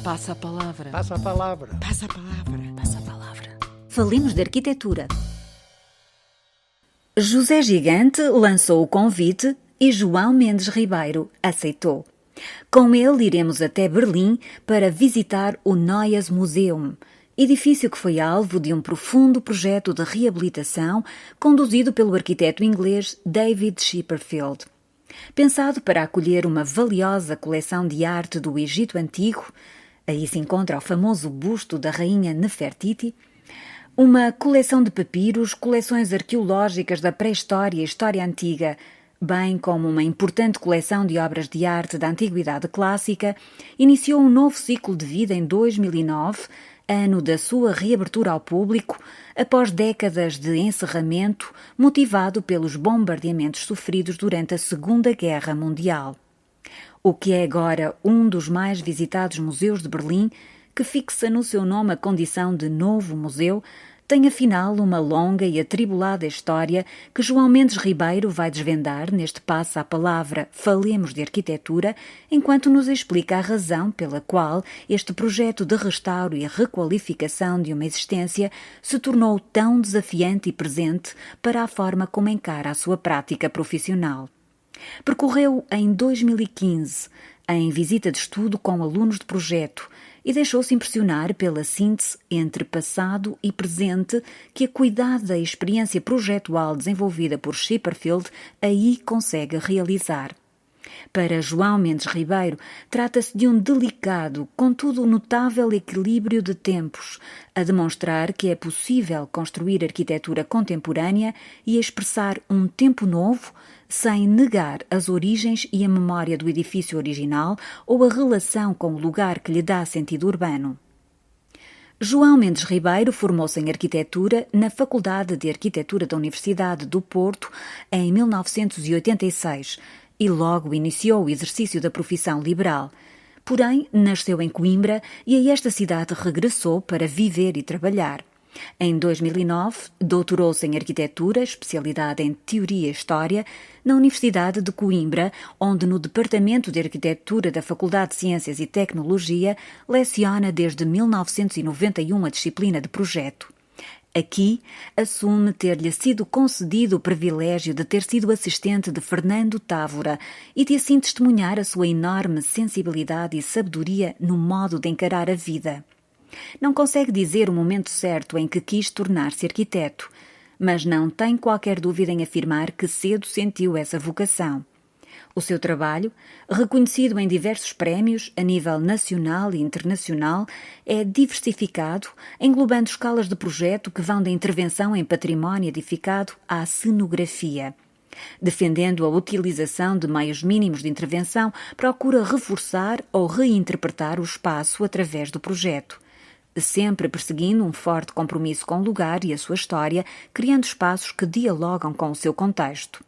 Passa a palavra. Passa a palavra. Passa a palavra. Passa a palavra. Falemos de arquitetura. José Gigante lançou o convite e João Mendes Ribeiro aceitou. Com ele iremos até Berlim para visitar o Neues Museum, edifício que foi alvo de um profundo projeto de reabilitação conduzido pelo arquiteto inglês David Chipperfield. Pensado para acolher uma valiosa coleção de arte do Egito Antigo, aí se encontra o famoso busto da rainha Nefertiti, uma coleção de papiros, coleções arqueológicas da pré-história e história antiga, bem como uma importante coleção de obras de arte da Antiguidade Clássica, iniciou um novo ciclo de vida em 2009, ano da sua reabertura ao público, após décadas de encerramento motivado pelos bombardeamentos sofridos durante a Segunda Guerra Mundial. O que é agora um dos mais visitados museus de Berlim, que fixa no seu nome a condição de novo museu, tem afinal uma longa e atribulada história que João Mendes Ribeiro vai desvendar neste Passa a Palavra Falemos de Arquitetura, enquanto nos explica a razão pela qual este projeto de restauro e requalificação de uma existência se tornou tão desafiante e presente para a forma como encara a sua prática profissional. Percorreu em 2015, em visita de estudo com alunos de projeto, e deixou-se impressionar pela síntese entre passado e presente que a cuidada experiência projetual desenvolvida por Chipperfield aí consegue realizar. Para João Mendes Ribeiro, trata-se de um delicado, contudo notável equilíbrio de tempos, a demonstrar que é possível construir arquitetura contemporânea e expressar um tempo novo sem negar as origens e a memória do edifício original ou a relação com o lugar que lhe dá sentido urbano. João Mendes Ribeiro formou-se em arquitetura na Faculdade de Arquitetura da Universidade do Porto em 1986 e logo iniciou o exercício da profissão liberal. Porém, nasceu em Coimbra e a esta cidade regressou para viver e trabalhar. Em 2009, doutorou-se em Arquitetura, especialidade em Teoria e História, na Universidade de Coimbra, onde no Departamento de Arquitetura da Faculdade de Ciências e Tecnologia leciona desde 1991 a disciplina de Projeto. Aqui, assume ter-lhe sido concedido o privilégio de ter sido assistente de Fernando Távora e de assim testemunhar a sua enorme sensibilidade e sabedoria no modo de encarar a vida. Não consegue dizer o momento certo em que quis tornar-se arquiteto, mas não tem qualquer dúvida em afirmar que cedo sentiu essa vocação. O seu trabalho, reconhecido em diversos prémios a nível nacional e internacional, é diversificado, englobando escalas de projeto que vão da intervenção em património edificado à cenografia. Defendendo a utilização de meios mínimos de intervenção, procura reforçar ou reinterpretar o espaço através do projeto, sempre perseguindo um forte compromisso com o lugar e a sua história, criando espaços que dialogam com o seu contexto.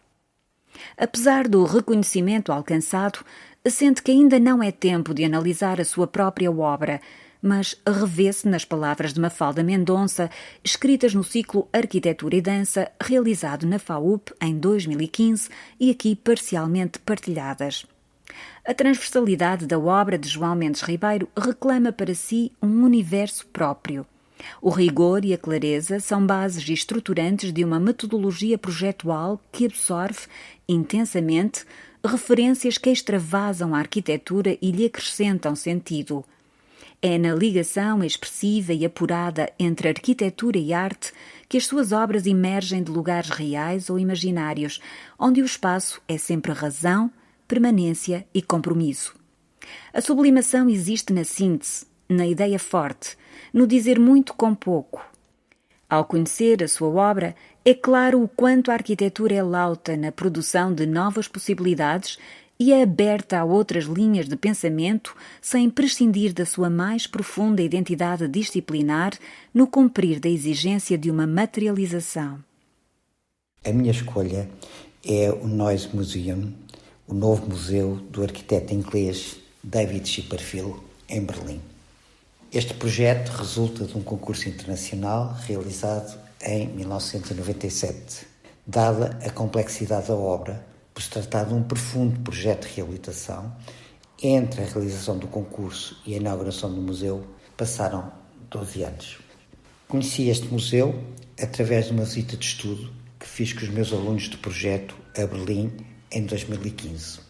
Apesar do reconhecimento alcançado, sente que ainda não é tempo de analisar a sua própria obra, mas revê-se nas palavras de Mafalda Mendonça, escritas no ciclo Arquitetura e Dança, realizado na FAUP em 2015 e aqui parcialmente partilhadas. A transversalidade da obra de João Mendes Ribeiro reclama para si um universo próprio. O rigor e a clareza são bases estruturantes de uma metodologia projetual que absorve intensamente referências que extravasam a arquitetura e lhe acrescentam sentido. É na ligação expressiva e apurada entre arquitetura e arte que as suas obras emergem de lugares reais ou imaginários, onde o espaço é sempre razão, permanência e compromisso. A sublimação existe na síntese, na ideia forte, no dizer muito com pouco. Ao conhecer a sua obra, é claro o quanto a arquitetura é lauta na produção de novas possibilidades e é aberta a outras linhas de pensamento sem prescindir da sua mais profunda identidade disciplinar no cumprir da exigência de uma materialização. A minha escolha é o Neues Museum, o novo museu do arquiteto inglês David Chipperfield, em Berlim. Este projeto resulta de um concurso internacional realizado em 1997. Dada a complexidade da obra, por se tratar de um profundo projeto de reabilitação, Entre a realização do concurso e a inauguração do museu passaram 12 anos. Conheci este museu através de uma visita de estudo que fiz com os meus alunos do projeto a Berlim em 2015.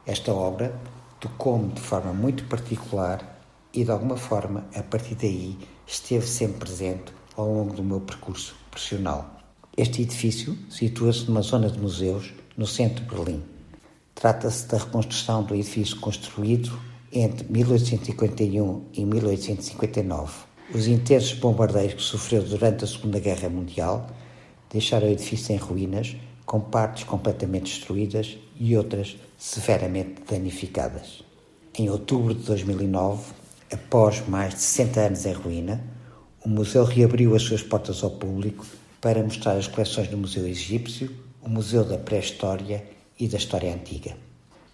Esta obra tocou-me de forma muito particular e, de alguma forma, a partir daí, esteve sempre presente ao longo do meu percurso profissional. Este edifício situa-se numa zona de museus no centro de Berlim. Trata-se da reconstrução do edifício construído entre 1851 e 1859. Os intensos bombardeios que sofreu durante a Segunda Guerra Mundial deixaram o edifício em ruínas, com partes completamente destruídas e outras severamente danificadas. Em outubro de 2009, após mais de 60 anos em ruína, o museu reabriu as suas portas ao público para mostrar as coleções do Museu Egípcio, o Museu da Pré-História e da História Antiga.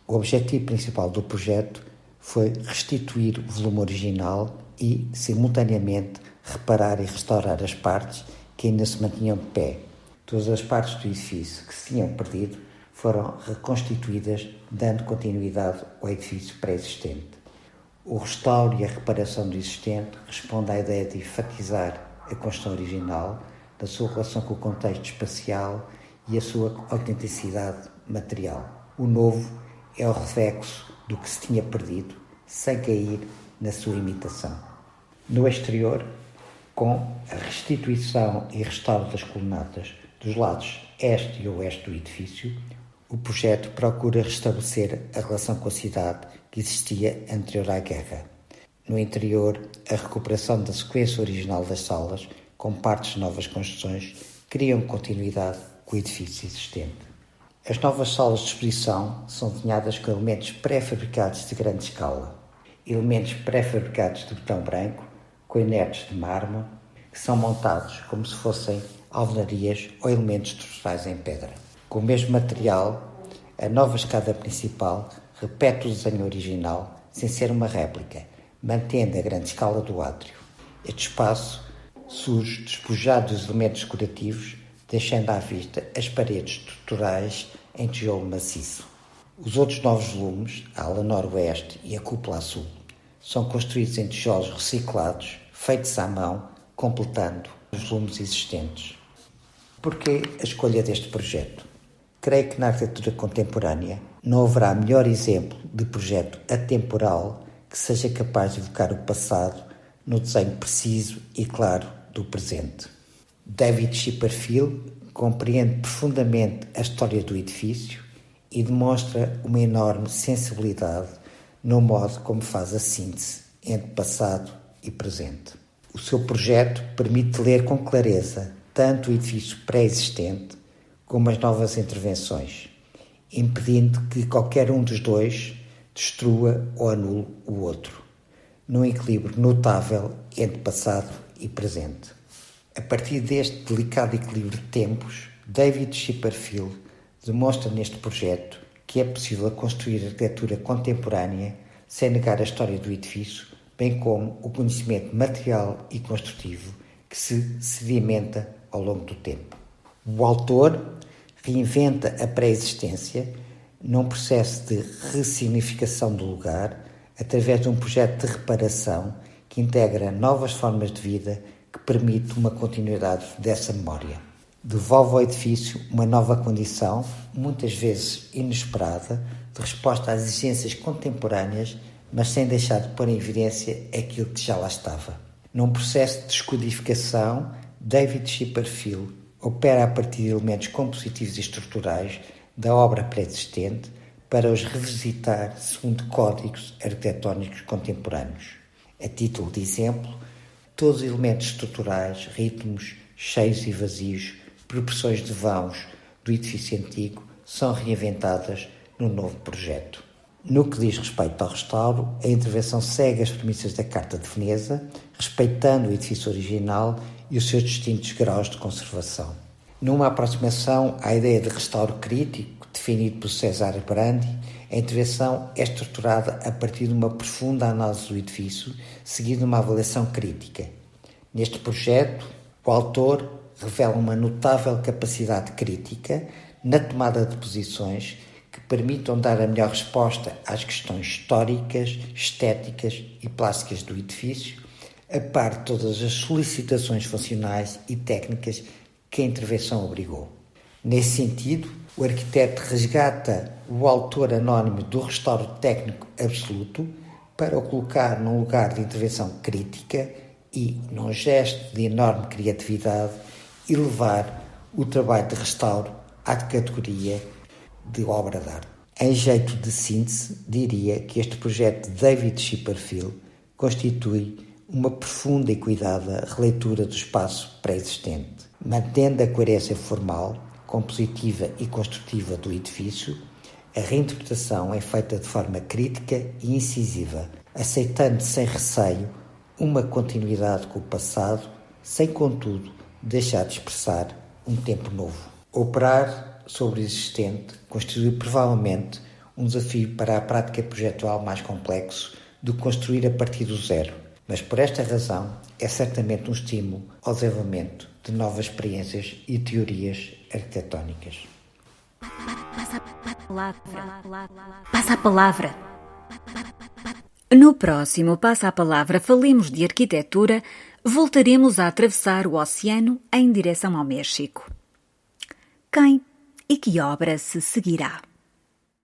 O objetivo principal do projeto foi restituir o volume original e, simultaneamente, reparar e restaurar as partes que ainda se mantinham de pé. Todas as partes do edifício que se tinham perdido foram reconstituídas, dando continuidade ao edifício pré-existente. O restauro e a reparação do existente responde à ideia de enfatizar a construção original, da sua relação com o contexto espacial e a sua autenticidade material. O novo é o reflexo do que se tinha perdido, sem cair na sua imitação. No exterior, com a restituição e restauro das colunatas dos lados este e oeste do edifício, o projeto procura restabelecer a relação com a cidade que existia anterior à guerra. No interior, a recuperação da sequência original das salas, com partes de novas construções, criam continuidade com o edifício existente. As novas salas de exposição são desenhadas com elementos pré-fabricados de grande escala, elementos pré-fabricados de betão branco, com inertes de mármore, que são montados como se fossem alvenarias ou elementos estruturais em pedra. Com o mesmo material, a nova escada principal repete o desenho original sem ser uma réplica, mantendo a grande escala do átrio. Este espaço surge despojado dos elementos decorativos, deixando à vista as paredes estruturais em tijolo maciço. Os outros novos volumes, a ala noroeste e a cúpula sul, são construídos em tijolos reciclados, feitos à mão, completando os volumes existentes. Porquê a escolha deste projeto? Creio que na arquitetura contemporânea não haverá melhor exemplo de projeto atemporal que seja capaz de evocar o passado no desenho preciso e claro do presente. David Chipperfield compreende profundamente a história do edifício e demonstra uma enorme sensibilidade no modo como faz a síntese entre passado e presente. O seu projeto permite ler com clareza tanto o edifício pré-existente como as novas intervenções, impedindo que qualquer um dos dois destrua ou anule o outro, num equilíbrio notável entre passado e presente. A partir deste delicado equilíbrio de tempos, David Chipperfield demonstra neste projeto que é possível construir arquitetura contemporânea sem negar a história do edifício, bem como o conhecimento material e construtivo que se sedimenta ao longo do tempo. O autor reinventa a pré-existência num processo de ressignificação do lugar através de um projeto de reparação que integra novas formas de vida que permite uma continuidade dessa memória. Devolve ao edifício uma nova condição, muitas vezes inesperada, de resposta às exigências contemporâneas, mas sem deixar de pôr em evidência aquilo que já lá estava. Num processo de descodificação, David Chipperfield opera a partir de elementos compositivos e estruturais da obra pré-existente para os revisitar segundo códigos arquitetónicos contemporâneos. A título de exemplo, todos os elementos estruturais, ritmos cheios e vazios, proporções de vãos do edifício antigo são reinventadas no novo projeto. No que diz respeito ao restauro, a intervenção segue as premissas da Carta de Veneza, respeitando o edifício original e os seus distintos graus de conservação. Numa aproximação à ideia de restauro crítico, definido por Cesare Brandi, a intervenção é estruturada a partir de uma profunda análise do edifício, seguindo uma avaliação crítica. Neste projeto, o autor revela uma notável capacidade crítica na tomada de posições que permitam dar a melhor resposta às questões históricas, estéticas e plásticas do edifício, a par de todas as solicitações funcionais e técnicas que a intervenção obrigou. Nesse sentido, o arquiteto resgata o autor anónimo do restauro técnico absoluto para o colocar num lugar de intervenção crítica e, num gesto de enorme criatividade, elevar o trabalho de restauro à categoria de obra de arte. Em jeito de síntese, diria que este projeto de David Chipperfield constitui uma profunda e cuidada releitura do espaço pré-existente, mantendo a coerência formal, compositiva e construtiva do edifício. A reinterpretação é feita de forma crítica e incisiva, aceitando sem receio uma continuidade com o passado, sem, contudo, deixar de expressar um tempo novo. Operar sobre o existente constitui provavelmente um desafio para a prática projetual mais complexo do que construir a partir do zero, mas por esta razão é certamente um estímulo ao desenvolvimento de novas experiências e teorias arquitetónicas. Passa a palavra. No próximo Passa a Palavra Falemos de Arquitetura, voltaremos a atravessar o oceano em direção ao México. Quem e que obra se seguirá?